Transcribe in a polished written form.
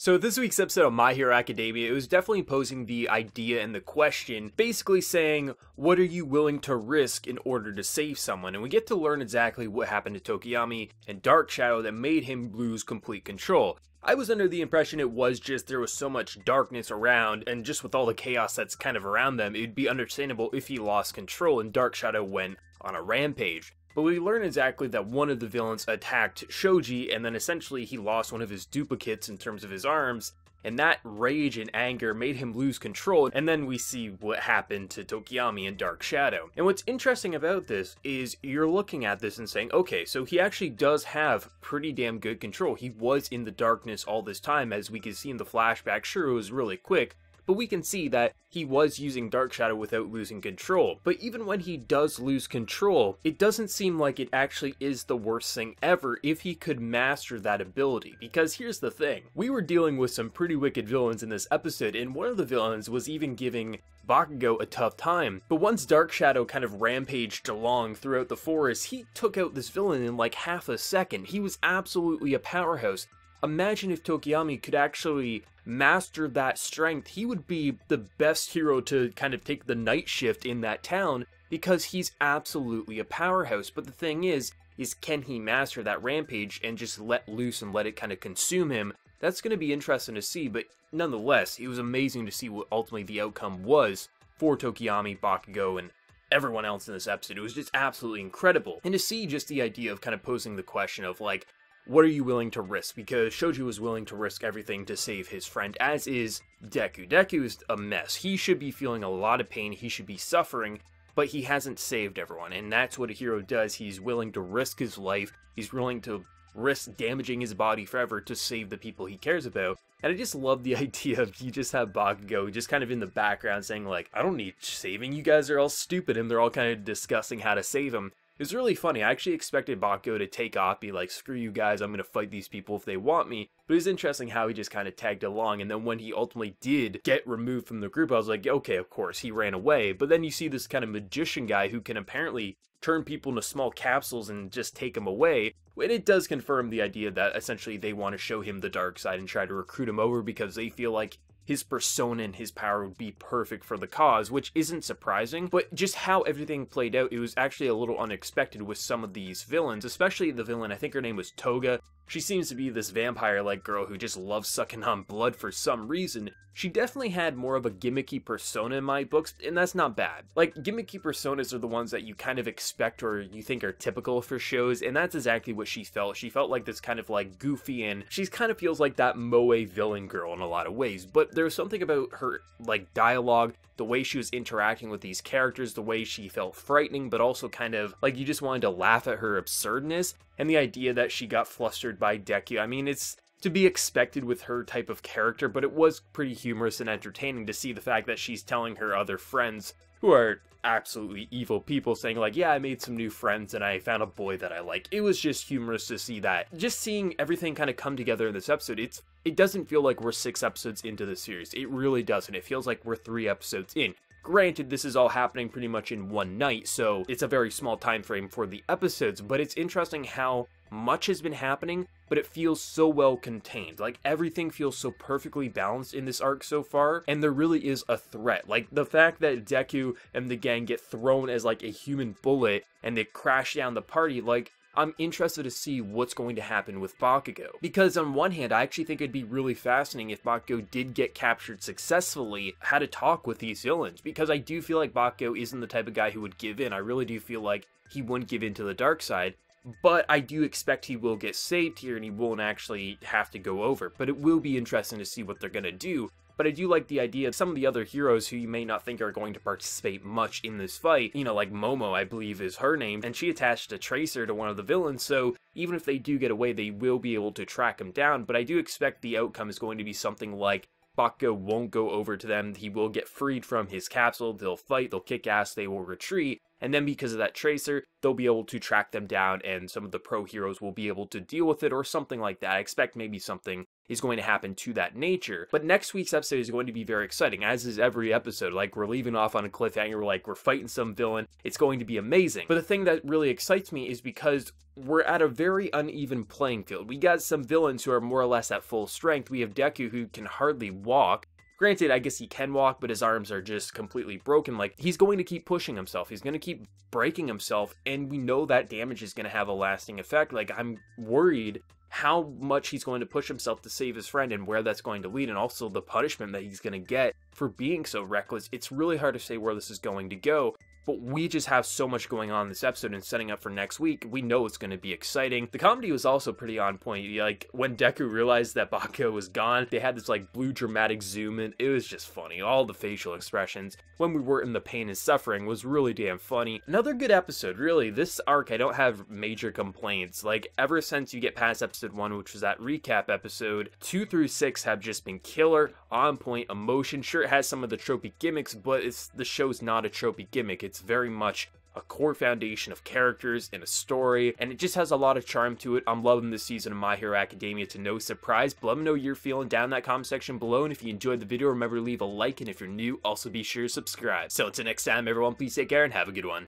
So this week's episode of My Hero Academia, it was definitely posing the idea and the question, basically saying, what are you willing to risk in order to save someone? And we get to learn exactly what happened to Tokoyami and Dark Shadow that made him lose complete control. I was under the impression it was just there was so much darkness around, and just with all the chaos that's kind of around them, it'd be understandable if he lost control and Dark Shadow went on a rampage. But we learn exactly that one of the villains attacked Shoji, and then essentially he lost one of his duplicates in terms of his arms, and that rage and anger made him lose control, and then we see what happened to Tokoyami and Dark Shadow. And what's interesting about this is you're looking at this and saying, okay, so he actually does have pretty damn good control. He was in the darkness all this time, as we can see in the flashback. Sure, it was really quick, but we can see that he was using Dark Shadow without losing control. But even when he does lose control, it doesn't seem like it actually is the worst thing ever if he could master that ability. Because here's the thing, we were dealing with some pretty wicked villains in this episode, and one of the villains was even giving Bakugo a tough time. But once Dark Shadow kind of rampaged along throughout the forest, he took out this villain in like half a second. He was absolutely a powerhouse. Imagine if Tokoyami could actually master that strength. He would be the best hero to kind of take the night shift in that town because he's absolutely a powerhouse. But the thing is can he master that rampage and just let loose and let it kind of consume him? That's going to be interesting to see, but nonetheless, it was amazing to see what ultimately the outcome was for Tokoyami, Bakugo, and everyone else in this episode. It was just absolutely incredible. And to see just the idea of kind of posing the question of like, what are you willing to risk? Because Shoji was willing to risk everything to save his friend, as is Deku. Deku is a mess. He should be feeling a lot of pain, he should be suffering, but he hasn't saved everyone, and that's what a hero does. He's willing to risk his life, he's willing to risk damaging his body forever to save the people he cares about. And I just love the idea of you just have Bakugo just kind of in the background saying like, I don't need saving, you guys are all stupid, and they're all kind of discussing how to save him. It was really funny. I actually expected Bakugo to take off, be like, screw you guys, I'm going to fight these people if they want me. But it was interesting how he just kind of tagged along, and then when he ultimately did get removed from the group, I was like, okay, of course, he ran away. But then you see this kind of magician guy who can apparently turn people into small capsules and just take them away. And it does confirm the idea that essentially they want to show him the dark side and try to recruit him over because they feel like his persona and his power would be perfect for the cause, which isn't surprising, but just how everything played out, it was actually a little unexpected with some of these villains, especially the villain, I think her name was Toga. She seems to be this vampire-like girl who just loves sucking on blood for some reason. She definitely had more of a gimmicky persona in my books, and that's not bad. Like, gimmicky personas are the ones that you kind of expect or you think are typical for shows, and that's exactly what she felt. She felt like this kind of like goofy, and she kind of feels like that moe villain girl in a lot of ways, but there's something about her like dialogue, the way she was interacting with these characters, the way she felt frightening, but also kind of like you just wanted to laugh at her absurdness, and the idea that she got flustered by Deku. I mean, it's to be expected with her type of character, but it was pretty humorous and entertaining to see the fact that she's telling her other friends, who are absolutely evil people, saying like, yeah, I made some new friends and I found a boy that I like. It was just humorous to see that. Just seeing everything kind of come together in this episode, it doesn't feel like we're 6 episodes into the series. It really doesn't. It feels like we're 3 episodes in. Granted, this is all happening pretty much in one night, so it's a very small time frame for the episodes, but it's interesting how much has been happening, but it feels so well contained. Like, everything feels so perfectly balanced in this arc so far, and there really is a threat. Like, the fact that Deku and the gang get thrown as like a human bullet and they crash down the party, like, I'm interested to see what's going to happen with Bakugo. Because on one hand, I actually think it'd be really fascinating if Bakugo did get captured successfully, how to talk with these villains. Because I do feel like Bakugo isn't the type of guy who would give in. I really do feel like he wouldn't give in to the dark side. But I do expect he will get saved here and he won't actually have to go over. But it will be interesting to see what they're going to do. But I do like the idea of some of the other heroes who you may not think are going to participate much in this fight. You know, like Momo, I believe is her name, and she attached a tracer to one of the villains, so even if they do get away, they will be able to track him down. But I do expect the outcome is going to be something like Bakugo won't go over to them, he will get freed from his capsule, they'll fight, they'll kick ass, they will retreat, and then because of that tracer, they'll be able to track them down, and some of the pro heroes will be able to deal with it, or something like that. I expect maybe something is going to happen to that nature. But next week's episode is going to be very exciting, as is every episode. Like, we're leaving off on a cliffhanger, like, we're fighting some villain. It's going to be amazing. But the thing that really excites me is because we're at a very uneven playing field. We got some villains who are more or less at full strength. We have Deku, who can hardly walk. Granted, I guess he can walk, but his arms are just completely broken. Like, he's going to keep pushing himself. He's going to keep breaking himself, and we know that damage is going to have a lasting effect. Like, I'm worried how much he's going to push himself to save his friend and where that's going to lead, and also the punishment that he's going to get for being so reckless. It's really hard to say where this is going to go. But we just have so much going on in this episode, and setting up for next week, we know it's going to be exciting. The comedy was also pretty on point. Like, when Deku realized that Bakugo was gone, they had this, like, blue dramatic zoom in. It was just funny. All the facial expressions when we were in the pain and suffering was really damn funny. Another good episode, really. This arc, I don't have major complaints. Like, ever since you get past episode 1, which was that recap episode, 2 through 6 have just been killer, on point, emotion. Sure, it has some of the tropey gimmicks, but the show's not a tropey gimmick. It's very much a core foundation of characters and a story, and it just has a lot of charm to it. I'm loving this season of My Hero Academia, to no surprise. But let me know what you're feeling down in that comment section below, and if you enjoyed the video, remember to leave a like, and if you're new, also be sure to subscribe. So until next time, everyone, please take care and have a good one.